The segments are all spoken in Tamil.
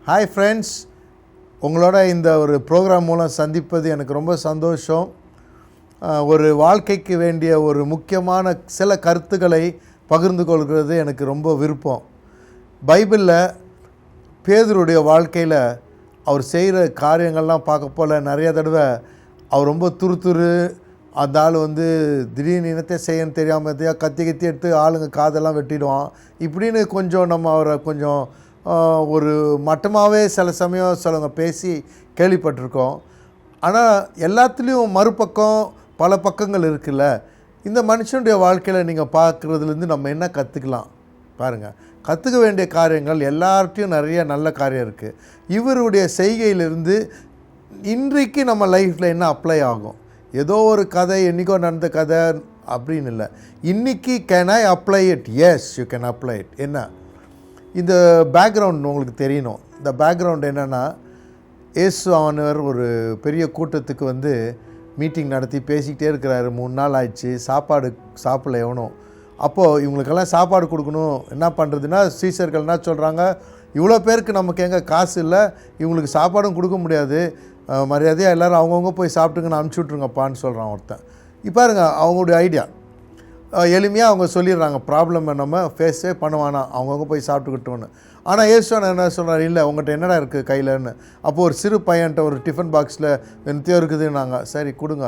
ஹாய் ஃப்ரெண்ட்ஸ், உங்களோட இந்த ஒரு ப்ரோக்ராம் மூலம் சந்திப்பது எனக்கு ரொம்ப சந்தோஷம். ஒரு வாழ்க்கைக்கு வேண்டிய ஒரு முக்கியமான சில கருத்துக்களை பகிர்ந்து கொள்கிறது எனக்கு ரொம்ப விருப்பம். பைபிளில் பேதுருடைய வாழ்க்கையில் அவர் செய்கிற காரியங்கள்லாம் பார்க்க போல் நிறைய தடவை அவர் ரொம்ப துரு அந்த ஆள் திடீர்னு இனத்தை செய்யன்னு தெரியாமல் கத்தி எடுத்து ஆளுங்க காதெல்லாம் வெட்டிடுவான். இப்படின்னு கொஞ்சம் நம்ம அவரை கொஞ்சம் ஒரு மட்டமாகவே சில சமயம் சிலவங்க பேசி கேள்விப்பட்டிருக்கோம். ஆனால் எல்லாத்துலேயும் மறுபக்கம் பல பக்கங்கள் இருக்குல்ல. இந்த மனுஷனுடைய வாழ்க்கையில் நீங்கள் பார்க்குறதுலேருந்து நம்ம என்ன கற்றுக்கலாம் பாருங்கள். கற்றுக்க வேண்டிய காரியங்கள் எல்லார்ட்டையும் நிறைய நல்ல காரியம் இருக்குது. இவருடைய செய்கையிலிருந்து இன்றைக்கு நம்ம லைஃப்பில் என்ன அப்ளை ஆகும்? ஏதோ ஒரு கதை என்றைக்கோ நடந்த கதை அப்படின்னு இல்லை. இன்றைக்கி can I apply it? Yes, you can apply it. என்ன இந்த பேக்ரவுண்ட் உங்களுக்கு தெரியணும். இந்த பேக்ரவுண்ட் என்னென்னா, இயேசு அவனவர் ஒரு பெரிய கூட்டத்துக்கு மீட்டிங் நடத்தி பேசிக்கிட்டே இருக்கிறாரு. 3 நாள் ஆயிடுச்சு, சாப்பாடு சாப்பிடல எவனும். அப்போது இவங்களுக்கெல்லாம் சாப்பாடு கொடுக்கணும். என்ன பண்ணுறதுன்னா, சீசர்கள் என்ன சொல்கிறாங்க, இவ்வளோ பேருக்கு நமக்கு எங்கே காசு இல்லை, இவங்களுக்கு சாப்பாடும் கொடுக்க முடியாது, மரியாதையாக எல்லோரும் அவங்கவுங்க போய் சாப்பிட்டுங்கன்னு அனுப்பிச்சி விட்ருங்கப்பான்னு சொல்கிறான் ஒருத்தன். இப்போ பாருங்க அவங்களுடைய ஐடியா எளிமையாக அவங்க சொல்லிடுறாங்க, ப்ராப்ளமை நம்ம ஃபேஸே பண்ணுவானா, அவங்கவுங்க போய் சாப்பிட்டுக்கிட்டோன்னு. ஆனால் இயேசுவான என்ன சொல்கிறார், இல்லை உங்கள்கிட்ட என்னடா இருக்குது கையிலன்னு. அப்போது ஒரு சிறு பையன்ட்ட ஒரு டிஃபன் பாக்ஸில் வெந்தயம் இருக்குதுன்னாங்க. சரி கொடுங்க.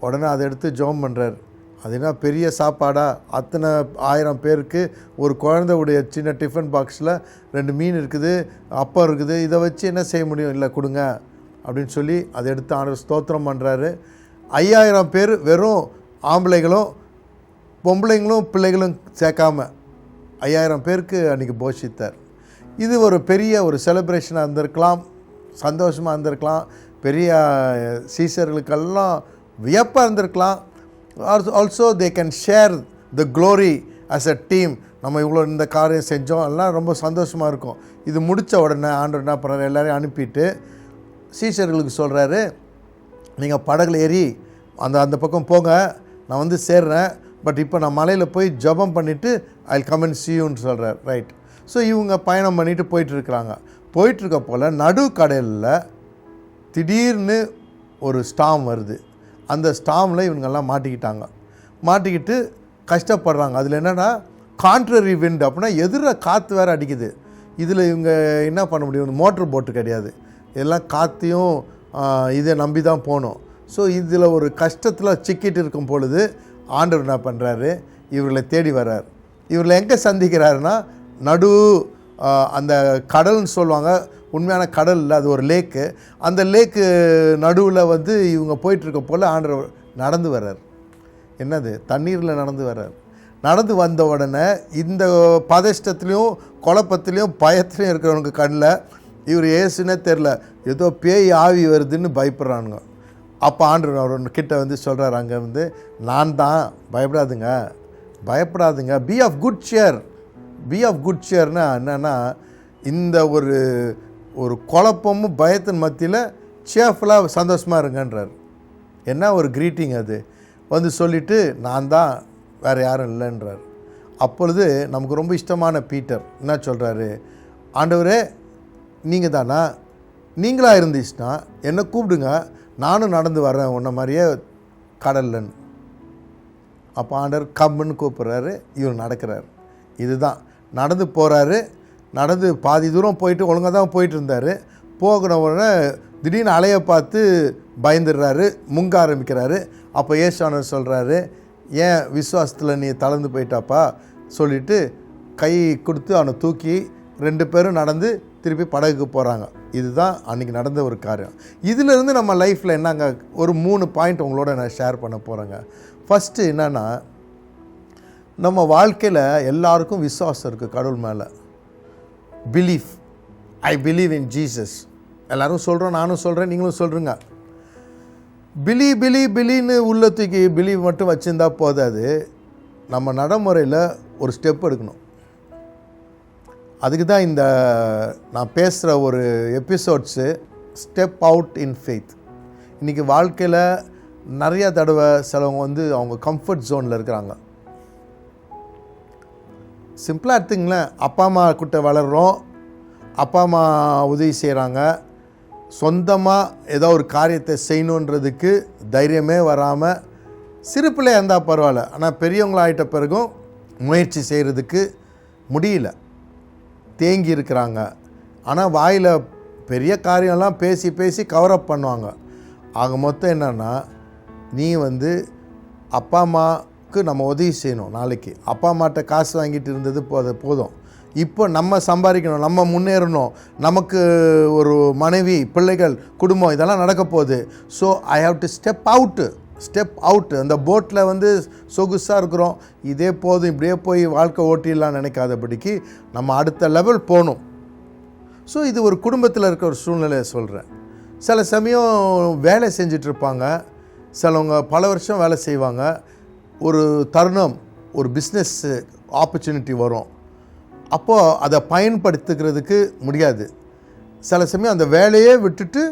உடனே அதை எடுத்து ஜெபம் பண்ணுறார். அது என்ன பெரிய சாப்பாடா, அத்தனை 1000 பேருக்கு ஒரு குழந்தையுடைய சின்ன டிஃபன் பாக்ஸில் 2 மீன் இருக்குது, அப்பம் இருக்குது, இதை வச்சு என்ன செய்ய முடியும், இல்லை கொடுங்க அப்படின்னு சொல்லி அதை எடுத்து ஆண்டவர் ஸ்தோத்திரம் பண்ணுறாரு. 5000 பேர் வெறும் ஆம்பளைகளும் பொம்பளைங்களும் பிள்ளைகளும் சேர்க்காம 5000 பேருக்கு அன்றைக்கி போஷித்தார். இது ஒரு பெரிய ஒரு செலிப்ரேஷனாக இருந்திருக்கலாம், சந்தோஷமாக இருந்திருக்கலாம், பெரிய சீசர்களுக்கெல்லாம் வியப்பாக இருந்திருக்கலாம். Also they can share the glory as a team. நம்ம இவ்வளோ இந்த காரியம் செஞ்சோம், எல்லாம் ரொம்ப சந்தோஷமாக இருக்கும். இது முடித்த உடனே ஆண்டவர் என்ன பண்ணுறாரு, எல்லோரையும் அனுப்பிட்டு சீசர்களுக்கு சொல்கிறாரு, நீங்கள் படகுல ஏறி அந்த பக்கம் போங்க, நான் சேர்றேன், பட் இப்போ நான் மலையில் போய் ஜபம் பண்ணிவிட்டு I will come and see youன்னு சொல்கிறார். ரைட். ஸோ இவங்க பயணம் பண்ணிவிட்டு போயிட்டுருக்குறாங்க. போயிட்டுருக்க போல் நடுக்கடலில் திடீர்னு ஒரு ஸ்டாம் வருது. அந்த ஸ்டாமில் இவங்கெல்லாம் மாட்டிக்கிட்டு கஷ்டப்படுறாங்க. அதில் என்னென்னா கான்ட்ரரி விண்ட், அப்படின்னா எதிர காற்று வேறு அடிக்குது. இதில் இவங்க என்ன பண்ண முடியும், மோட்ரு போட்டு கிடையாது, எல்லாம் காற்றையும் இதை நம்பி தான் போகணும். ஸோ இதில் ஒரு கஷ்டத்தில் சிக்கிட்டு இருக்கும் பொழுது ஆண்டவர் என்ன பண்ணுறாரு, இவர்களை தேடி வர்றார். இவர்களை எங்கே சந்திக்கிறாருன்னா, அந்த கடல்னு சொல்லுவாங்க, உண்மையான கடல் இல்லை, அது ஒரு லேக்கு. அந்த லேக்கு நடுவில் இவங்க போயிட்டுருக்க போல் ஆண்டவர் நடந்து வர்றார். என்னது, தண்ணீரில் நடந்து வர்றார். நடந்து வந்த உடனே இந்த பதஷ்டத்துலேயும் குழப்பத்துலேயும் பயத்துலேயும் இருக்கிறவனுக்கு கண்ணில் இவர் ஏசுன்னே தெரில, ஏதோ பேய் ஆவி வருதுன்னு பயப்படுறானுங்க. அப்போ ஆண்டவர் அவர் கிட்ட சொல்கிறார், அங்கே நான் தான், பயப்படாதுங்க, பி ஆஃப் குட் ஷேர்னா என்னென்னா, இந்த ஒரு குழப்பமும் பயத்தின் மத்தியில் சேஃபுல்லாக சந்தோஷமாக இருங்கன்றார். என்ன ஒரு க்ரீட்டிங் அது. சொல்லிவிட்டு நான் தான், வேறு யாரும் இல்லைன்றார். அப்பொழுது நமக்கு ரொம்ப இஷ்டமான பீட்டர் என்ன சொல்கிறாரு, ஆண்டவரே நீங்கள் தானா, நீங்களாக இருந்துச்சுன்னா என்னை கூப்பிடுங்க, நானும் நடந்து வரேன் உன்ன மாதிரியே கடல்லன்னு. அப்போ ஆண்டவர் கம்முன்னு கூப்பிட்றாரு, இவர் நடக்கிறார். இதுதான் நடந்து போகிறாரு. நடந்து பாதி தூரம் போயிட்டு ஒழுங்காக தான் போயிட்டு இருந்தார். போகிற உடனே திடீர்னு அலையை பார்த்து பயந்துடுறாரு, முங்க ஆரம்பிக்கிறாரு. அப்போ ஏசானவர் சொல்கிறாரு, ஏன் விசுவாசத்தில் நீ தளர்ந்து போயிட்டாப்பா சொல்லிவிட்டு கை கொடுத்து அவனை தூக்கி 2 பேரும் நடந்து திருப்பி படகுக்கு போகிறாங்க. இதுதான் அன்றைக்கி நடந்த ஒரு காரியம். இதிலிருந்து நம்ம லைஃப்பில் என்னங்க ஒரு 3 பாயிண்ட் உங்களோட நான் ஷேர் பண்ண போகிறேங்க. ஃபஸ்ட்டு என்னென்னா, நம்ம வாழ்க்கையில் எல்லாருக்கும் விசுவாசம் இருக்குது கடவுள் மேலே. Belief, I believe in Jesus. எல்லோரும் சொல்கிறோம், நானும் சொல்கிறேன், நீங்களும் சொல்கிறீங்க. பிலின்னு உள்ளத்துக்கு பிலீவ் மட்டும் வச்சுருந்தா போதாது, நம்ம நடைமுறையில் ஒரு ஸ்டெப் எடுக்கணும். அதுக்கு தான் இந்த நான் பேசுகிற ஒரு episodes step out in faith. இன்றைக்கி வாழ்க்கையில் நிறையா தடவை சிலவங்க அவங்க கம்ஃபர்ட் ஜோனில் இருக்கிறாங்க. சிம்பிளாக எடுத்துங்களேன், அப்பா அம்மா கிட்ட வளர்கிறோம், அப்பா அம்மா உதவி செய்கிறாங்க, சொந்தமாக ஏதோ ஒரு காரியத்தை செய்யணுன்றதுக்கு தைரியமே வராமல் சிறு பிள்ளையாக இருந்தால் பரவாயில்ல, ஆனால் பெரியவங்களாகிட்ட பிறகும் முயற்சி செய்கிறதுக்கு முடியல, தேங்கி இருக்கிறாங்க. ஆனால் வாயில் பெரிய காரியம்லாம் பேசி பேசி கவரப் பண்ணுவாங்க. ஆக மொத்தம் என்னென்னா, நீ அப்பா அம்மாவுக்கு நம்ம உதவி செய்யணும். நாளைக்கு அப்பா அம்மாட்ட காசு வாங்கிட்டு இருந்தது போதும், இப்போ நம்ம சம்பாதிக்கணும், நம்ம முன்னேறணும், நமக்கு ஒரு மனைவி, பிள்ளைகள், குடும்பம் இதெல்லாம் நடக்க போகுது. So I have to step out. அந்த போட்டில் சொகுசாக இருக்கிறோம், இதே போதும், இப்படியே போய் வாழ்க்கை ஓட்டிடலாம் நினைக்காதபடிக்கு நம்ம அடுத்த லெவல் போகணும். ஸோ இது ஒரு குடும்பத்தில் இருக்க ஒரு சூழ்நிலையை சொல்கிறேன். சில சமயம் வேலை செஞ்சிட்ருப்பாங்க, சிலவங்க பல வருஷம் வேலை செய்வாங்க. ஒரு தருணம், ஒரு பிஸ்னஸ் ஆப்பர்ச்சுனிட்டி வரும், அப்போது அதை பயன்படுத்திக்கிறதுக்கு முடியாது. சில சமயம் அந்த வேலையே விட்டுட்டு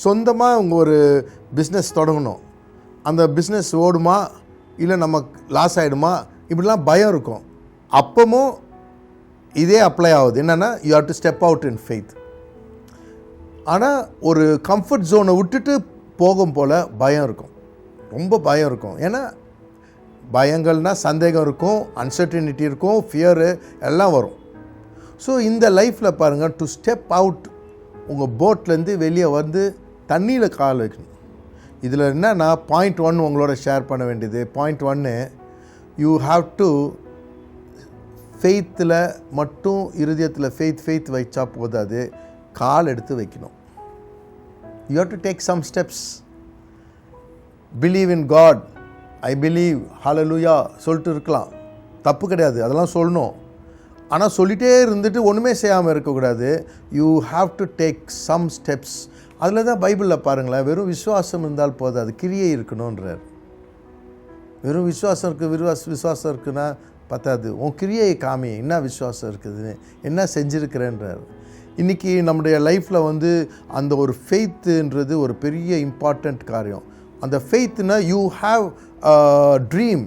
சொந்தமாக அவங்க ஒரு பிஸ்னஸ் தொடங்கணும். அந்த பிஸ்னஸ் ஓடுமா இல்லை நமக்கு லாஸ் ஆகிடுமா, இப்படிலாம் பயம் இருக்கும். அப்பவும் இதே அப்ளை ஆகுது. என்னென்னா, you have to step out in faith. ஆனால் ஒரு கம்ஃபர்ட் ஜோனை விட்டுட்டு போகும் போல் பயம் இருக்கும், ரொம்ப பயம் இருக்கும். ஏன்னா பயங்கள்னால் சந்தேகம் இருக்கும், அன்சர்டனிட்டி இருக்கும், ஃபியரு எல்லாம் வரும். ஸோ இந்த லைஃப்பில் பாருங்கள், டு ஸ்டெப் அவுட், உங்கள் போட்லேருந்து வெளியே தண்ணியில் கால் வைக்கணும். இதில் என்னன்னா, பாயிண்ட் 1 உங்களோட ஷேர் பண்ண வேண்டியது. பாயிண்ட் 1, யூ ஹாவ் டு ஃபெய்த்தில் மட்டும், இருதயத்தில் ஃபெய்த் வைச்சா போதாது, கால் எடுத்து வைக்கணும். You have to take some steps. Believe in God, I believe, hallelujah சொல்லிட்டு இருக்கலாம், தப்பு கிடையாது, அதெல்லாம் சொல்லணும். ஆனால் சொல்லிகிட்டே இருந்துட்டு ஒன்றுமே செய்யாமல் இருக்கக்கூடாது. You have to take some steps. அதில் தான் பைபிளில் பாருங்களேன், வெறும் விசுவாசம் இருந்தால் போதாது, கிரியை இருக்கணுன்றார். வெறும் விசுவாசம் இருக்குன்னா பத்தாது, உன் கிரியையை காமி, என்ன விசுவாசம் இருக்குதுன்னு, என்ன செஞ்சுருக்கிறேன்றார். இன்றைக்கி நம்முடைய லைஃப்பில் அந்த ஒரு ஃபெய்த்துன்றது ஒரு பெரிய இம்பார்ட்டண்ட் காரியம். அந்த ஃபெய்த்துனா, யூ ஹாவ் ட்ரீம்,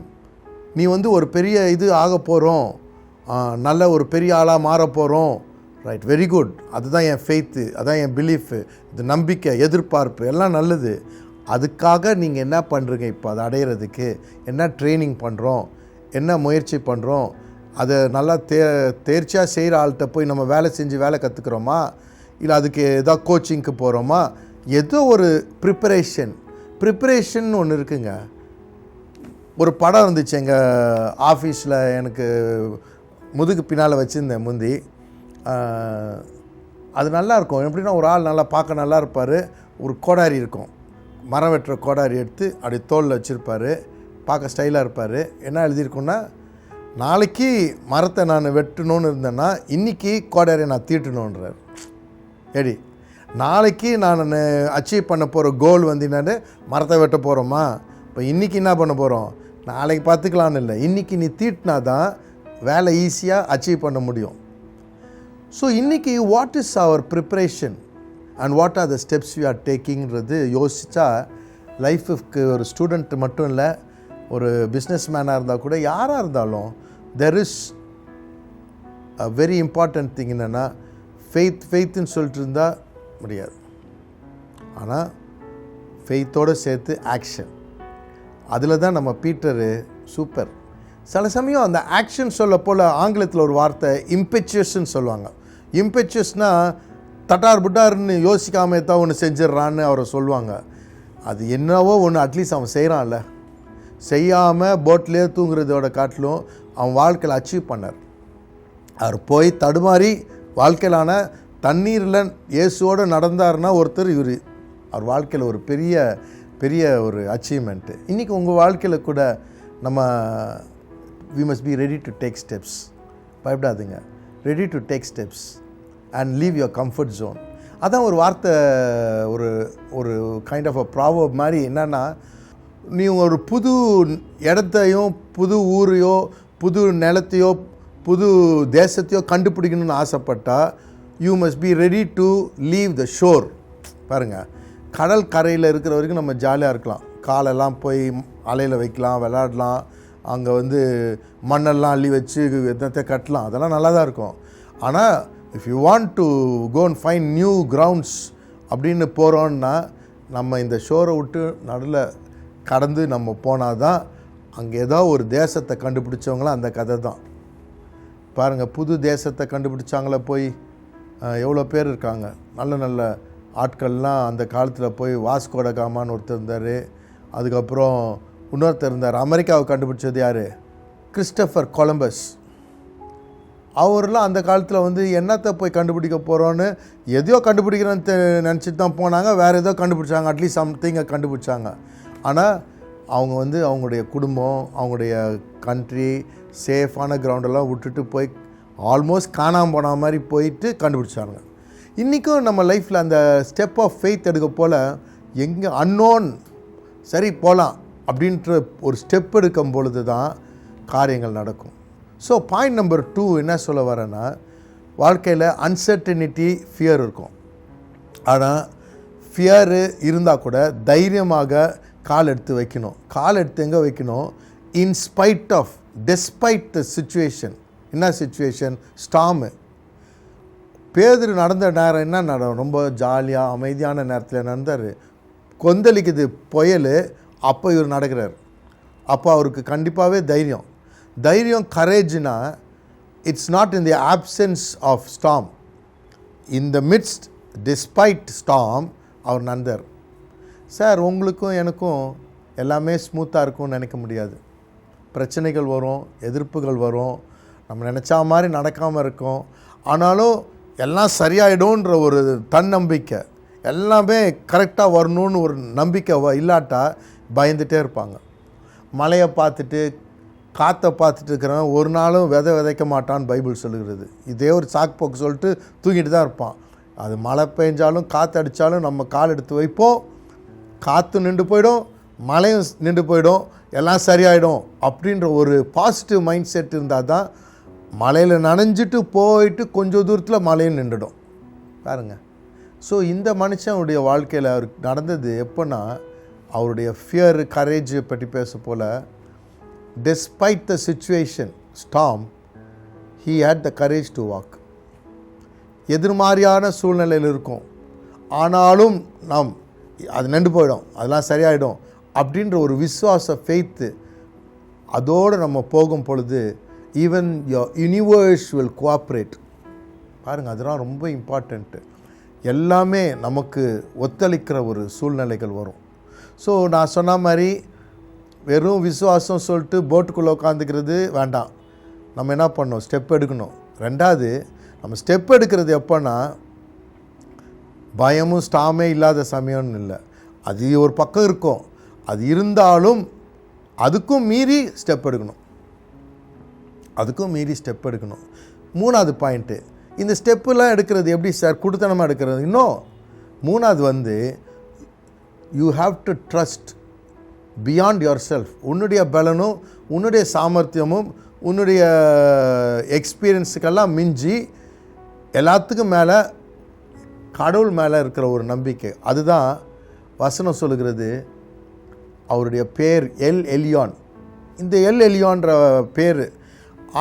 நீ ஒரு பெரிய இது ஆக போகிறோம், நல்ல ஒரு பெரிய ஆளாக மாற போகிறோம், ரைட், வெரி குட், அதுதான் என் ஃபெய்த்து, அதுதான் என் பிலீஃபு, இது நம்பிக்கை, எதிர்பார்ப்பு எல்லாம் நல்லது. அதுக்காக நீங்கள் என்ன பண்ணுறீங்க, இப்போ அதை அடையிறதுக்கு என்ன ட்ரைனிங் பண்ணுறோம், என்ன முயற்சி பண்ணுறோம், அதை நல்லா தேர்ச்சியாக செய்கிற ஆள்கிட்ட போய் நம்ம வேலை செஞ்சு வேலை கற்றுக்குறோமா, இல்லை அதுக்கு ஏதோ கோச்சிங்க்கு போகிறோமா, ஏதோ ஒரு ப்ரிப்பரேஷன் ஒன்று இருக்குங்க. ஒரு படம் இருந்துச்சு எங்கள் ஆஃபீஸில், எனக்கு முதுகு பின்னால் வச்சுருந்தேன் முந்தி. அது நல்லாயிருக்கும். எப்படின்னா, ஒரு ஆள் நல்லா பார்க்க நல்லா இருப்பார், ஒரு கோடாரி இருக்கும், மரம் வெட்டுற கோடாரி எடுத்து அப்படி தோளில் வச்சுருப்பார், பார்க்க ஸ்டைலாக இருப்பார். என்ன எழுதியிருக்கோன்னா, நாளைக்கு மரத்தை நான் வெட்டணும்னு இருந்தேன்னா இன்றைக்கி கோடாரியை நான் தீட்டணுன்றார். எடி நாளைக்கு நான் அச்சீவ் பண்ண போகிற கோல் என்னென்னு, மரத்தை வெட்ட போகிறோமா, இப்போ இன்றைக்கி என்ன பண்ண போகிறோம், நாளைக்கு பார்த்துக்கலான்னு இல்லை, இன்றைக்கி நீ தீட்டினா தான் வேலை ஈஸியாக அச்சீவ் பண்ண முடியும். ஸோ இன்றைக்கி what is our preparation and what are the steps you are டேக்கிங்கிறது யோசித்தா, லைஃபுக்கு ஒரு ஸ்டூடெண்ட் மட்டும் இல்லை, ஒரு பிஸ்னஸ் மேனாக இருந்தால் கூட, யாராக இருந்தாலும், there is a very important thing. என்னென்னா, ஃபெய்த்துன்னு சொல்லிட்டு இருந்தால் முடியாது. ஆனால் ஃபெய்த்தோடு சேர்த்து ஆக்ஷன், அதில் தான் நம்ம பீட்டரு சூப்பர். சில சமயம் அந்த ஆக்ஷன் சொல்ல போல் ஆங்கிலத்தில் ஒரு வார்த்தை இம்பெச்சுவஸ்ன்னு சொல்லுவாங்க. இம்பெச்சுவஸ்னால் தட்டார் புட்டார்னு யோசிக்காம தான் ஒன்று செஞ்சிட்றான்னு அவரை சொல்லுவாங்க. அது என்னவோ ஒன்று அட்லீஸ்ட் அவன் செய்கிறான்ல, செய்யாமல் போட்லேயே தூங்குறதோட காட்டிலும் அவன் வாழ்க்கையில் அச்சீவ் பண்ணார். அவர் போய் தடுமாறி வாழ்க்கையிலான தண்ணீரில் இயேசுவோடு நடந்தார்னா ஒருத்தர் இவர், அவர் வாழ்க்கையில் ஒரு பெரிய ஒரு அச்சீவ்மெண்ட்டு. இன்றைக்கி உங்கள் வாழ்க்கையில் கூட நம்ம we must be ready to take steps. பயப்படாதுங்க, ready to take steps and leave your comfort zone. அதான் ஒரு வார்த்தை, ஒரு கைண்ட் ஆஃப் அ ப்ராவர்ப் மாதிரி. என்னென்னா, நீ ஒரு புது இடத்தையும் புது ஊரையோ புது நிலத்தையோ புது தேசத்தையோ கண்டுபிடிக்கணும்னு ஆசைப்பட்டால், you must be ready to leave the shore. பாருங்கள், கடல் கரையில் இருக்கிற வரைக்கும் நம்ம ஜாலியாக இருக்கலாம், காலெல்லாம் போய் அலையில் வைக்கலாம், விளையாடலாம், அங்கே மண்ணெல்லாம் அள்ளி வச்சு எதத்தை கட்டலாம், அதெல்லாம் நல்லா தான் இருக்கும். ஆனால் if you want to go and find new grounds அப்படின்னு போகிறோன்னா நம்ம இந்த ஷோரை விட்டு நடுவில் கடந்து நம்ம போனால் தான் அங்கே ஏதோ ஒரு தேசத்தை கண்டுபிடிச்சவங்களாம் அந்த கதை தான். பாருங்கள், புது தேசத்தை கண்டுபிடிச்சாங்களே போய் எவ்வளோ பேர் இருக்காங்க. நல்ல நல்ல ஆட்கள்லாம் அந்த காலத்தில் போய் வாஸ்கோ ட காமான்னு ஒருத்தர் இருந்தார். அதுக்கப்புறம் இன்னொருத்தர் இருந்தார். அமெரிக்காவை கண்டுபிடிச்சது யார்? Christopher Columbus. அவர்லாம் அந்த காலத்தில் வந்து என்னத்தை போய் கண்டுபிடிக்க போகிறோன்னு எதையோ கண்டுபிடிக்கிறேன்னு நினச்சிட்டு தான் போனாங்க. வேறு ஏதோ கண்டுபிடிச்சாங்க, அட்லீஸ்ட் சம்திங்கை கண்டுபிடிச்சாங்க. ஆனால் அவங்க வந்து அவங்களுடைய குடும்பம், அவங்களுடைய கண்ட்ரி, சேஃபான கிரவுண்டெல்லாம் விட்டுட்டு போய் ஆல்மோஸ்ட் காணாமல் போன மாதிரி போயிட்டு கண்டுபிடிச்சாங்க. இன்றைக்கும் நம்ம லைஃப்பில் அந்த ஸ்டெப் ஆஃப் ஃபெய்த் எடுக்க போல் எங்கே அன்னோன் சரி போகலாம் அப்படின்ற ஒரு ஸ்டெப் எடுக்கும் பொழுது தான் காரியங்கள் நடக்கும். ஸோ பாயிண்ட் நம்பர் 2 என்ன சொல்ல வரேன்னா, வாழ்க்கையில் அன்சர்டனிட்டி, ஃபியர் இருக்கும். ஆனால் ஃபியரு இருந்தால் கூட தைரியமாக கால் எடுத்து வைக்கணும். கால் எடுத்து எங்கே வைக்கணும்? In spite of, despite the situation. என்ன சிச்சுவேஷன்? ஸ்டாமு. பேதுரு நடந்த நேரம் என்ன நடக்கும்? ரொம்ப ஜாலியாக அமைதியான நேரத்தில் நடந்தார். கொந்தளிக்குது புயல், அப்போ இவர் நடக்கிறார். அப்போ அவருக்கு கண்டிப்பாகவே தைரியம் கரேஜ்னா it's not in the absence of storm, in the midst despite storm அவர் நடந்தார். சார், உங்களுக்கும் எனக்கும் எல்லாமே ஸ்மூத்தாக இருக்கும்னு நினைக்க முடியாது. பிரச்சனைகள் வரும், எதிர்ப்புகள் வரும், நம்ம நினச்சா மாதிரி நடக்காமல் இருக்கும். ஆனாலும் எல்லாம் சரியாயிடும்ன்ற ஒரு தன்னம்பிக்கை, எல்லாமே கரெக்டாக வரணும்னு ஒரு நம்பிக்கை இல்லாட்டா பயந்துகிட்டே இருப்பாங்க. மழையை பார்த்துட்டு காற்றை பார்த்துட்டு இருக்கிறவன் ஒரு நாளும் விதைக்க மாட்டான்னு பைபிள் சொல்லுகிறது. இதே ஒரு சாக்கு சொல்லிட்டு தூங்கிட்டு தான் இருப்பான். அது மழை பெஞ்சாலும் காற்று அடித்தாலும் நம்ம கால் எடுத்து வைப்போம், காற்று நின்று போயிடும், மழையும் நின்று போயிடும், எல்லாம் சரியாயிடும் அப்படின்ற ஒரு பாசிட்டிவ் மைண்ட் செட் இருந்தால் தான் மலையில் நனைஞ்சிட்டு போயிட்டு கொஞ்சம் தூரத்தில் மழையும் நின்றுடும். பாருங்கள். ஸோ இந்த மனுஷனுடைய வாழ்க்கையில் அவருக்கு நடந்தது எப்போன்னா, அவருடைய ஃபியர் கரேஜ் பற்றி பேச போல், despite the situation, storm, he had the courage to walk. எதிர்மாறியான சூழ்நிலையில் இருக்கும், ஆனாலும் நாம் அது நின்று போயிடும், அதெல்லாம் சரியாயிடும் அப்படின்ற ஒரு விசுவாச ஃபெய்த்து அதோடு நம்ம போகும் பொழுது even your universe will cooperate. பாருங்கள், அதெல்லாம் ரொம்ப இம்பார்ட்டண்ட்டு. எல்லாமே நமக்கு ஒத்துழைக்கிற ஒரு சூழ்நிலைகள் வரும். ஸோ நான் சொன்ன மாதிரி வெறும் விசுவாசம் சொல்லிட்டு போட்டுக்குள்ளே உட்காந்துக்கிறது வேண்டாம். நம்ம என்ன பண்ணணும்? ஸ்டெப் எடுக்கணும். ரெண்டாவது, நம்ம ஸ்டெப் எடுக்கிறது எப்போன்னா, பயமும் ஸ்டாமே இல்லாத சமயம்னு இல்லை, அது ஒரு பக்கம் இருக்கும். அது இருந்தாலும் அதுக்கும் மீறி ஸ்டெப் எடுக்கணும். மூணாவது பாயிண்ட்டு, இந்த ஸ்டெப்புலாம் எடுக்கிறது எப்படி சார்? குடுத்தனமாக எடுக்கிறது. இன்னும் மூணாவது வந்து you have to trust beyond your self. உன்னுடைய பலனும் உன்னுடைய சாமர்த்தியமும் உன்னுடைய எக்ஸ்பீரியன்ஸுக்கெல்லாம் மிஞ்சி எல்லாத்துக்கும் மேலே கடவுள் மேலே இருக்கிற ஒரு நம்பிக்கை. அதுதான் வசனம் சொல்லுகிறது. அவருடைய பேர் எல் எலியான். இந்த எல் எலியான்ற பேர்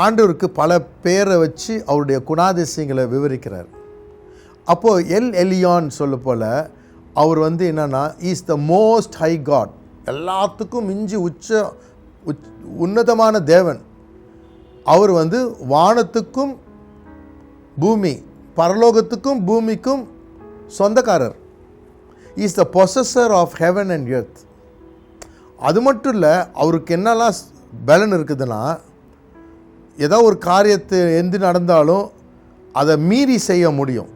ஆண்டவருக்கு பல பேரை வச்சு அவருடைய குணாதிசயங்களை விவரிக்கிறார். அப்போது எல் எலியான் சொல்ல போல் அவர் வந்து என்னென்னா, is the most high God, எல்லாத்துக்கும் மிஞ்சி உன்னதமான தேவன். அவர் வந்து வானத்துக்கும் பூமி, பரலோகத்துக்கும் பூமிக்கும் சொந்தக்காரர். Is the possessor of heaven and earth. அது மட்டும் இல்லை, அவருக்கு என்னெல்லாம் பலன் இருக்குதுன்னா, ஏதோ ஒரு காரியத்தை எந்த நடந்தாலும் அதை மீறி செய்ய முடியும்.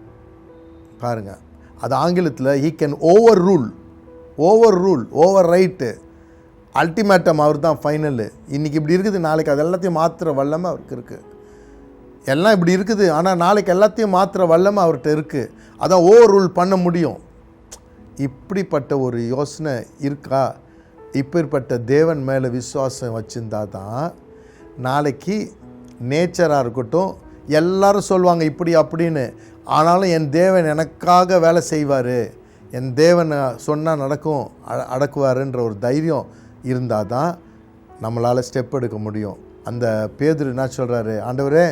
பாருங்கள், அது ஆங்கிலத்தில் he can override, ultimatum அவர் தான் ஃபைனலு. இன்றைக்கி இப்படி இருக்குது, நாளைக்கு அது எல்லாத்தையும் மாற்றுற வல்லமை அவருக்கு இருக்குது. எல்லாம் இப்படி இருக்குது, ஆனால் நாளைக்கு எல்லாத்தையும் மாற்றுற வல்லமை அவர்கிட்ட இருக்குது. அதான் ஓவர் ரூல் பண்ண முடியும். இப்படிப்பட்ட ஒரு யோசனை இருக்கா? இப்படிப்பட்ட தேவன் மேலே விசுவாசம் வச்சுருந்தா தான் நாளைக்கு நேச்சராக இருக்கட்டும், எல்லாரும் சொல்லுவாங்க இப்படி அப்படின்னு, ஆனாலும் என் தேவன் எனக்காக வேலை செய்வார், என் தேவன் சொன்னால் நடக்கும், அடக்குவாருன்ற ஒரு தைரியம் இருந்தால் தான் நம்மளால் ஸ்டெப் எடுக்க முடியும். அந்த பேதுரு என்ன சொல்கிறாரு? ஆண்டவரே,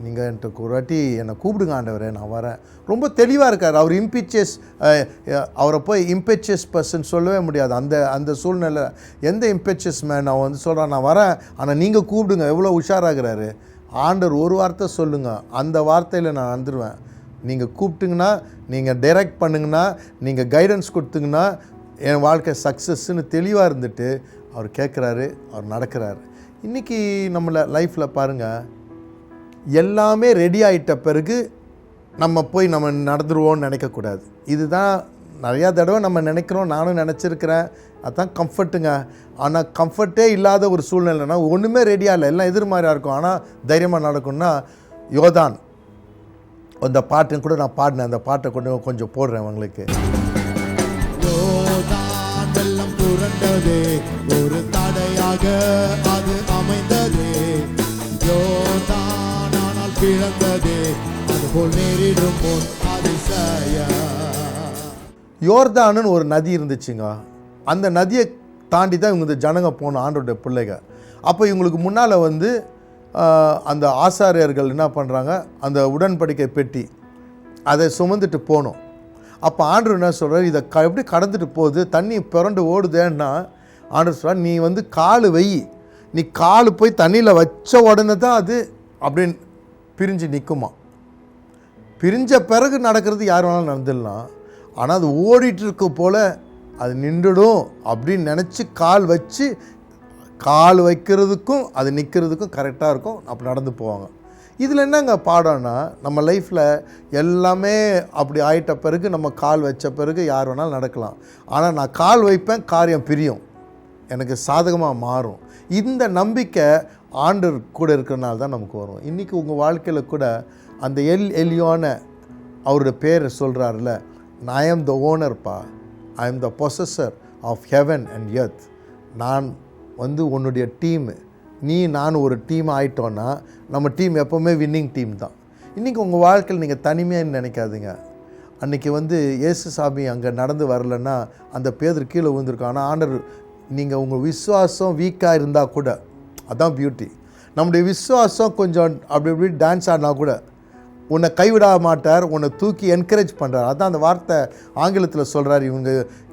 நீங்கள் என்கிட்ட ஒரு வாட்டி என்னை கூப்பிடுங்க ஆண்டவரே, நான் வரேன். ரொம்ப தெளிவாக இருக்கார். அவர் அவரை போய் இம்பெச்சஸ் பர்சன் சொல்லவே முடியாது. அந்த சூழ்நிலை எந்த இம்பெச்சஸ் மேன் அவன் வந்து சொல்கிறான், நான் வரேன் ஆனால் நீங்கள் கூப்பிடுங்க. எவ்வளோ உஷாராகிறாரு. ஆண்டவர் ஒரு வார்த்தை சொல்லுங்கள், அந்த வார்த்தையில் நான் வந்துடுவேன். நீங்கள் கூப்பிட்டுங்கன்னா, நீங்கள் டைரக்ட் பண்ணுங்கன்னா, நீங்கள் கைடன்ஸ் கொடுத்தீங்கன்னா என் வாழ்க்கை சக்ஸஸ்ன்னு தெளிவாக இருந்துட்டு அவர் கேட்குறாரு, அவர் நடக்கிறாரு. இன்றைக்கி நம்மளை லைஃப்பில் பாருங்கள், எல்லாமே ரெடி ஆகிட்ட பிறகு நம்ம போய் நம்ம நடந்துருவோம்னு நினைக்கக்கூடாது. இதுதான் நிறையா தடவை நம்ம நினைக்கிறோம், நானும் நினச்சிருக்கிறேன். அதுதான் கம்ஃபர்ட்டுங்க. ஆனால் கம்ஃபர்ட்டே இல்லாத ஒரு சூழ்நிலைனா ஒன்றுமே ரெடியாக இல்லை, எல்லாம் எதிர்மாதிரியாக இருக்கும். ஆனால் தைரியமாக நடக்கும்னா யோதான் அந்த பாட்டுன்னு கூட நான் பாடினேன். அந்த பாட்டை கொஞ்சம் போடுறேன் உங்களுக்கு. வெள்ளம் புரண்டது, ஒரு தடையாக அது அமைந்தது. யோர்தானால் பிளந்தது, அதுபோல் நேரிடும் போல் அதிசயம். யோர்தானுன்னு ஒரு நதி இருந்துச்சுங்க. அந்த நதியை தாண்டி தான் இவங்க இந்த ஜனங்க போகணும், ஆண்டோடைய பிள்ளைங்க. அப்போ இவங்களுக்கு முன்னால் வந்து அந்த ஆசாரியர்கள் என்ன பண்ணுறாங்க, அந்த உடன்படிக்கை பெட்டி அதை சுமந்துட்டு போகணும். அப்போ ஆண்டவர் என்ன சொல்கிறார், இதை எப்படி கடந்துட்டு போகுது, தண்ணி புரண்டு ஓடுதேன்னா ஆண்டவர் சொல்கிறார், நீ வந்து கால் வை. நீ கால் போய் தண்ணியில் வச்ச உடனே தான் அது அப்படின்னு பிரிஞ்சு நிற்குமா. பிரிஞ்ச பிறகு நடக்கிறது யார் வேணாலும் நடந்துடலாம். ஆனால் அது ஓடிட்டு இருக்க போல் அது நின்றுடும் அப்படின்னு நினச்சி கால் வைக்கிறதுக்கும் அது நிற்கிறதுக்கும் கரெக்டாக இருக்கும். அப்போ நடந்து போவாங்க. இதில் என்னங்க பாடம்னா, நம்ம லைஃப்பில் எல்லாமே அப்படி ஆயிட்ட பிறகு நம்ம கால் வச்ச பிறகு யார் வேணாலும் நடக்கலாம். ஆனால் நான் கால் வைப்பேன், காரியம் பிரியும், எனக்கு சாதகமாக மாறும். இந்த நம்பிக்கை ஆண்டவர் கூட இருக்கிறனால தான் நமக்கு வரும். இன்றைக்கி உங்கள் வாழ்க்கையில் கூட அந்த எலியோன அவரோட பேரை சொல்கிறாருல, ஐ ஆம் த ஓனர்ப்பா, I am the possessor of heaven and earth. நான் வந்து உன்னுடைய டீமு, நான் ஒரு டீம் ஆகிட்டோன்னா நம்ம டீம் எப்போவுமே வின்னிங் டீம் தான். இன்றைக்கி உங்கள் வாழ்க்கையில் நீங்கள் தனிமையாக நினைக்காதீங்க. அன்றைக்கி வந்து இயேசு சாமி அங்கே நடந்து வரலன்னா அந்த பேதர் கீழே விழுந்திருக்கோம். ஆனால் ஆண்டவர், நீங்கள் உங்கள் விசுவாசம் வீக்காக இருந்தால் கூட, அதுதான் பியூட்டி. நம்முடைய விசுவாசம் கொஞ்சம் அப்படி இப்படி டான்ஸ் ஆடினா கூட உன்னை கைவிட மாட்டார், உன்னை தூக்கி என்கரேஜ் பண்ணுறார். அதுதான் அந்த வார்த்தை ஆங்கிலத்தில் சொல்கிறார். இவங்க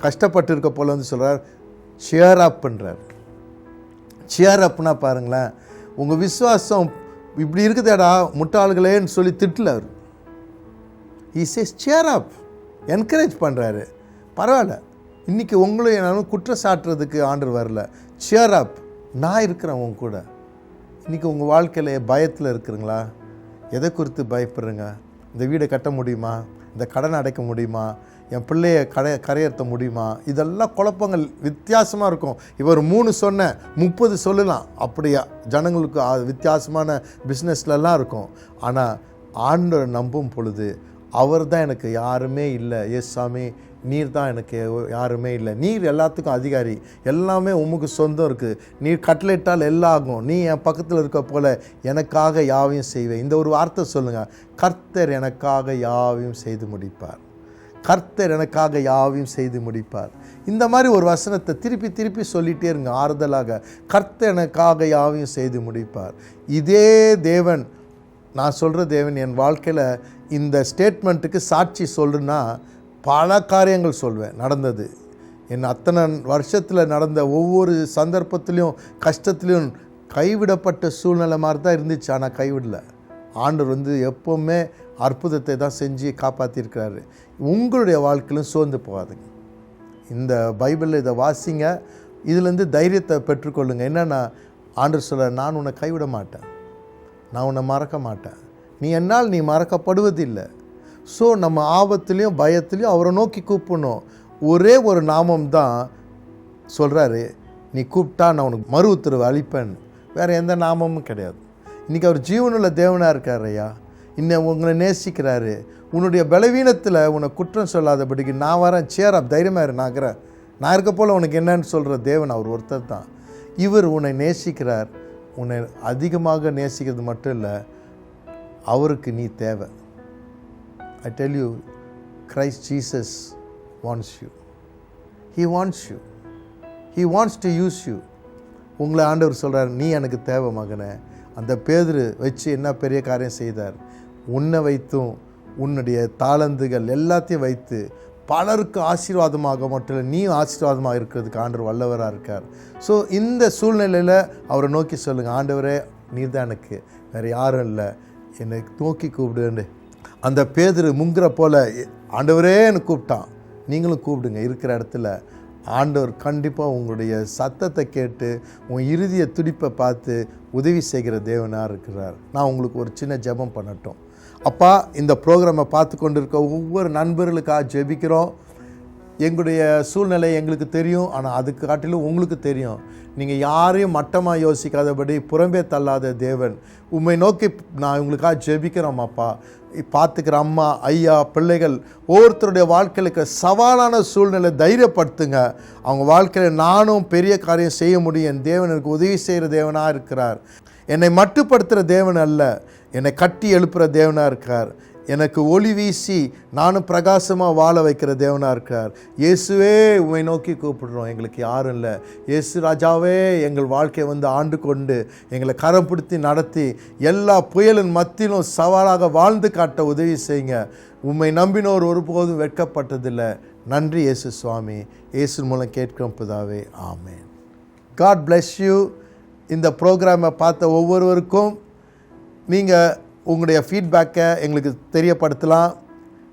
கஷ்டப்பட்டு இருக்க போல வந்து சொல்கிறார், சியர் அப் பண்ணுறார். சியர் அப்னா பாருங்களேன், உங்கள் விசுவாசம் இப்படி இருக்குதேடா முட்டாள்களேன்னு சொல்லி திட்டல. He says cheer up, encourage பண்ணுறாரு. பரவாயில்ல, இன்றைக்கி உங்களும் என்னாலும் குற்றம் சாட்டுறதுக்கு ஆண்டவர் வரல. சியர் அப், நான் இருக்கிறேன் உங்க கூட. இன்றைக்கி உங்கள் வாழ்க்கையில் பயத்தில் இருக்கிறீங்களா? எதை குறித்து பயப்படுறீங்க? இந்த வீடை கட்ட முடியுமா? இந்த கடனை அடைக்க முடியுமா? என் பிள்ளையை கரையேற்ற முடியுமா? இதெல்லாம் குழப்பங்கள் வித்தியாசமாக இருக்கும். இவர் 3 சொன்ன 30 சொல்லலாம். அப்படியா ஜனங்களுக்கு வித்தியாசமான பிஸ்னஸ்லலாம் இருக்கும். ஆனால் ஆண்டவரை நம்பும் பொழுது அவர் தான் எனக்கு யாருமே இல்லை, எஸ் சாமி நீர் தான் எனக்கு யாருமே இல்லை, நீர் எல்லாத்துக்கும் அதிகாரி, எல்லாமே உமக்கு சொந்தம் இருக்குது, நீர் கட்டளையிட்டால் எல்லாம் ஆகும், நீ என் பக்கத்தில் இருக்க போல் எனக்காக யாவையும் செய்வேன். இந்த ஒரு வார்த்தை சொல்லுங்கள், கர்த்தர் எனக்காக யாவையும் செய்து முடிப்பார். கர்த்தர் எனக்காக யாவையும் செய்து முடிப்பார். இந்த மாதிரி ஒரு வசனத்தை திருப்பி திருப்பி சொல்லிகிட்டே இருங்க ஆறுதலாக. கர்த்தர் எனக்காக யாவையும் செய்து முடிப்பார். இதே தேவன், நான் சொல்கிற தேவன் என் வாழ்க்கையில் இந்த ஸ்டேட்மெண்ட்டுக்கு சாட்சி சொல்லுன்னா பல காரியங்கள் சொல்வேன். நடந்தது என் அத்தனை வருஷத்தில் நடந்த ஒவ்வொரு சந்தர்ப்பத்திலையும் கஷ்டத்துலேயும் கைவிடப்பட்ட சூழ்நிலை மாதிரி தான் இருந்துச்சு. ஆனால் கைவிடல. ஆண்டவர் வந்து எப்போவுமே அற்புதத்தை தான் செஞ்சு காப்பாற்றிருக்கிறாரு. உங்களுடைய வாழ்க்கையிலும் சோர்ந்து போகாதுங்க. இந்த பைபிளில் இதை வாசிங்க, இதுலேருந்து தைரியத்தை பெற்றுக்கொள்ளுங்க. என்னென்னா ஆண்டவர் சொல்ல, நான் உன்னை கைவிட மாட்டேன், நான் உன்னை மறக்க மாட்டேன், நீ என்னால் நீ மறக்கப்படுவதில்லை. ஸோ நம்ம ஆபத்துலேயும் பயத்துலேயும் அவரை நோக்கி கூப்பிடணும். ஒரே ஒரு நாமம் தான் சொல்கிறாரு, நீ கூப்பிட்டா நான் உனக்கு மறு உத்தரவு அளிப்பேன்னு. வேறு எந்த நாமமும் கிடையாது. இன்றைக்கி அவர் ஜீவனுள்ள தேவனாக இருக்கார் ஐயா. இன்னும் உங்களை நேசிக்கிறாரு. உன்னுடைய பலவீனத்தில் உன்னை குற்றம் சொல்லாதபடிக்கு நான் வரேன், சேர் அப், தைரியமாக இரு, நான் இருக்கிறேன், நான் இருக்க போல் உனக்கு என்னன்னு சொல்கிற தேவன் அவர் ஒருத்தர் தான். இவர் உன்னை நேசிக்கிறார். உன்னை அதிகமாக நேசிக்கிறது மட்டும் இல்லை, அவருக்கு நீ தேவை. I tell you, Christ Jesus wants you. He wants you. He wants to use you. உங்களை ஆண்டவர் சொல்கிறார், நீ எனக்கு தேவை மகனே. அந்த பேதுரு வச்சு என்ன பெரிய காரியம் செய்தார்? உன்னை வைத்தும் உன்னுடைய தாளந்துகள் எல்லாத்தையும் வைத்து பலருக்கு ஆசீர்வாதமாக மட்டும் இல்லை, நீயும் ஆசீர்வாதமாக இருக்கிறதுக்கு ஆண்டவர் வல்லவராக இருக்கார். ஸோ இந்த சூழ்நிலையில் அவரை நோக்கி சொல்லுங்கள், ஆண்டவரே நீர் தான் எனக்கு, வேறு யாரும் இல்லை, என்னை நோக்கி கூப்பிடுன்னு. அந்த பேதுரு முங்குற போல் ஆண்டவரே எனக்கு கூப்பிட்டான், நீங்களும் கூப்பிடுங்க. இருக்கிற இடத்துல ஆண்டவர் கண்டிப்பாக உங்களுடைய சத்தத்தை கேட்டு உங்கள் இறுதிய துடிப்பை பார்த்து உதவி செய்கிற தேவனாக இருக்கிறார். நான் உங்களுக்கு ஒரு சின்ன ஜெபம் பண்ணட்டும். அப்பா, இந்த ப்ரோக்ராமை பார்த்து கொண்டிருக்க ஒவ்வொரு நண்பர்களுக்காக ஜெபிக்கிறோம். எங்களுடைய சூழ்நிலை எங்களுக்கு தெரியும், ஆனால் அதுக்கு காட்டிலும் உங்களுக்கு தெரியும். நீங்கள் யாரையும் மட்டமாக யோசிக்காதபடி புறம்பே தள்ளாத தேவன், உம்மை நோக்கி நான் உங்களுக்காக ஜெபிக்கிறோம். அப்பா, பார்த்துக்கிற அம்மா, ஐயா, பிள்ளைகள் ஒவ்வொருத்தருடைய வாழ்க்கையிலுக்கு சவாலான சூழ்நிலை தைரியப்படுத்துங்க. அவங்க வாழ்க்கையில் நானும் பெரிய காரியம் செய்ய முடியும், என் தேவன் எனக்கு உதவி செய்கிற தேவனாக இருக்கிறார். என்னை மட்டுப்படுத்துகிற தேவன் அல்ல, என்னை கட்டி எழுப்புகிற தேவனாக இருக்கார். எனக்கு ஒளி வீசி நானும் பிரகாசமாக வாழ வைக்கிற தேவனாக இருக்கார். இயேசுவே உம்மை நோக்கி கூப்பிடுறோம், எங்களுக்கு யாரும் இல்லை. இயேசு ராஜாவே எங்கள் வாழ்க்கையை வந்து ஆண்டு கொண்டு எங்களை கரம் பிடித்து நடத்தி எல்லா புயலின் மத்தியிலும் சவாலாக வாழ்ந்து காட்ட உதவி செய்யுங்க. உம்மை நம்பினோர் ஒருபோதும் வெட்கப்பட்டதில்லை. நன்றி இயேசு சுவாமி. இயேசு மூலம் கேட்கிறோம் பிதாவே, ஆமென். God bless you. இந்த ப்ரோக்ராமை பார்த்த ஒவ்வொருவருக்கும் நீங்கள் உங்களுடைய ஃபீட்பேக்கை எங்களுக்கு தெரியப்படுத்தலாம்.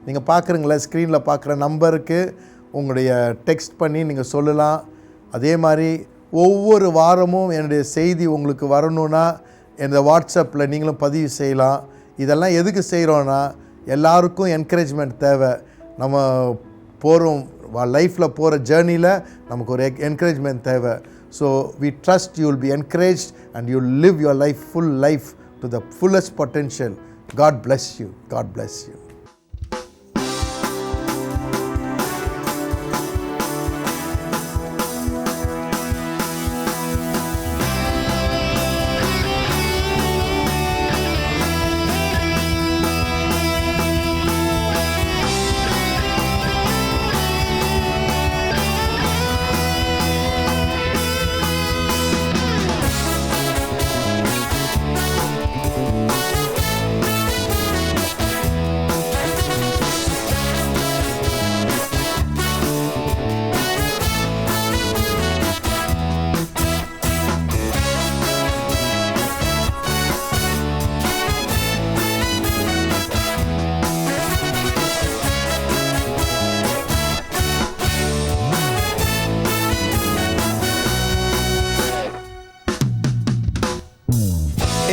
நீங்கள் பார்க்குறீங்களா, ஸ்க்ரீனில் பார்க்குற நம்பருக்கு உங்களுடைய டெக்ஸ்ட் பண்ணி நீங்கள் சொல்லலாம். அதே மாதிரி ஒவ்வொரு வாரமும் என்னுடைய செய்தி உங்களுக்கு வரணுன்னா என்னோடய வாட்ஸ்அப்பில் நீங்களும் பதிவு செய்யலாம். இதெல்லாம் எதுக்கு செய்கிறோன்னா, எல்லாருக்கும் என்கரேஜ்மெண்ட் தேவை. நம்ம போகிறோம் லைஃப்பில் போகிற ஜேர்னியில் நமக்கு ஒரு என்கரேஜ்மெண்ட் தேவை. So we trust you will be encouraged and you will live your life, full life to the fullest potential. God bless you. God bless you.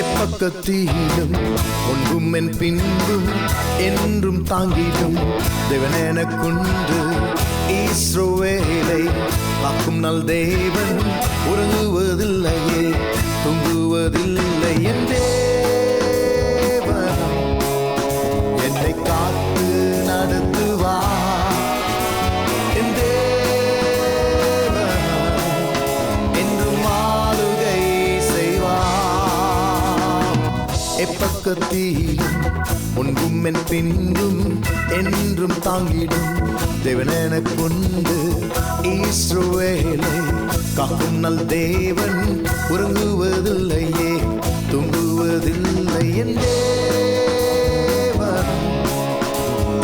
எப்பக்கத்திலும் ஒன்றும் என் பின்பும் என்றும் தாங்கிடும் தேவன் எனக்குண்டு. இஸ்ரவேலை காக்கும் நல் தேவன், உறங்குவதில்லையே தூங்குவதில்லை. என் தேவன் என்னை காத்து நடத்துவார். என் தேவன் என்றும் ஆளுகை செய்வார். எப்பக்கத்திலும் முன்பும் என் பின்பும் என்றும் தாங்கிடும் தேவன் எனக்குண்டு. இஸ்ரவேலை காக்கும் நல் தேவன், உறங்குவதில்லையே தூங்குவதில்லை. என் தேவன்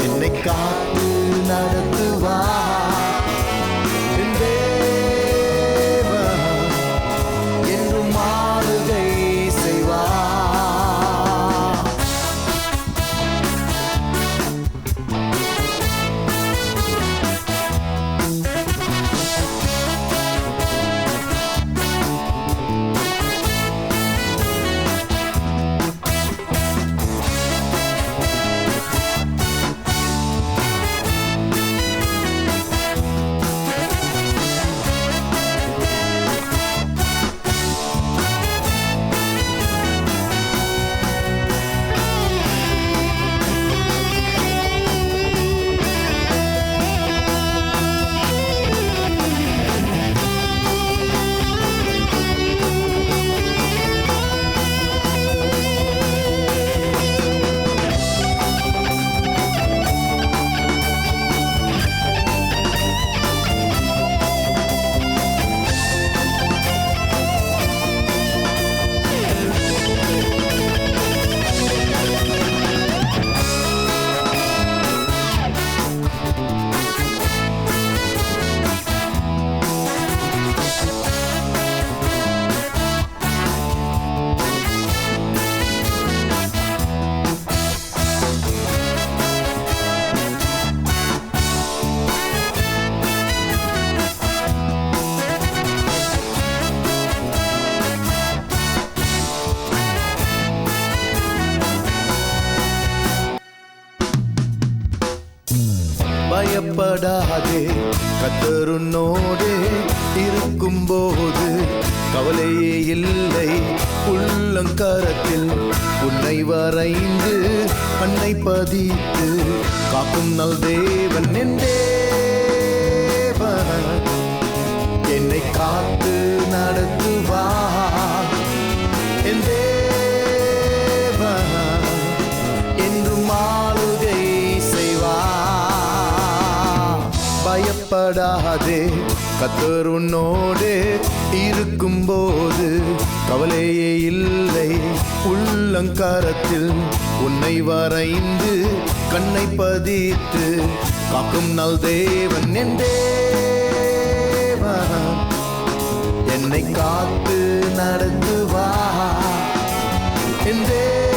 என்னை காத்து நடத்துவார். என் தேவன் என்றும் ஆளுகை செய்வார். பயப்படாதே, கர்த்தர் உன்னோடு இருக்கும்போது கவலையே இல்லை. உள்ளங்கரத்தில் உன்னை வரைந்து கண்ணை பதித்து காக்கும் நல் தேவன் என் தேவன். என்னை காத்து நடத்துவார் என் தேவன். என்றும் ஆளுகை செய்வார். பயப்படாதே, கர்த்தர் உன்னோடு இருக்கும்போது கவலையே இல்லை. உள்ளங்கரத்தில் உன்னை வரைந்து கண்ணை பதித்து காக்கும் நல் தேவன் என் தேவன். என்னை காத்து நடத்துவார் என் தேவன்.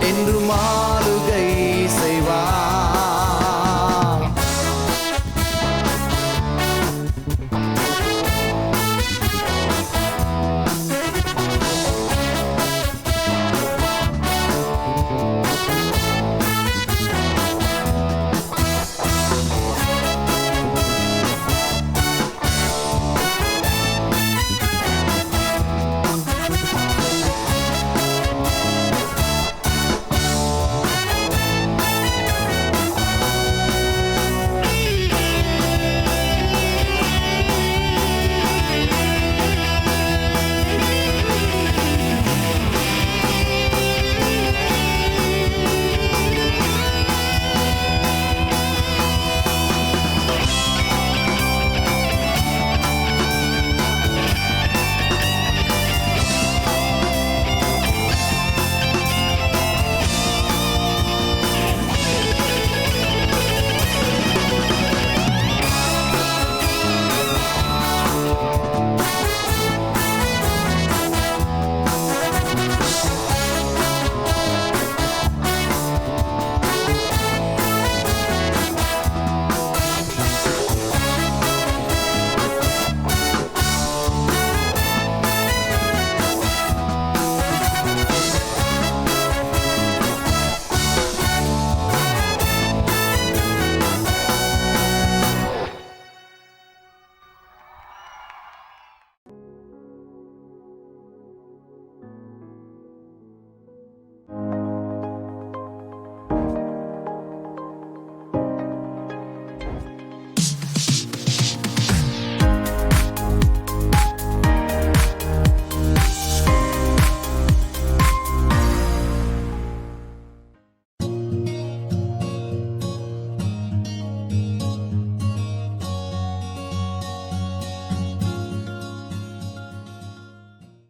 என்றும்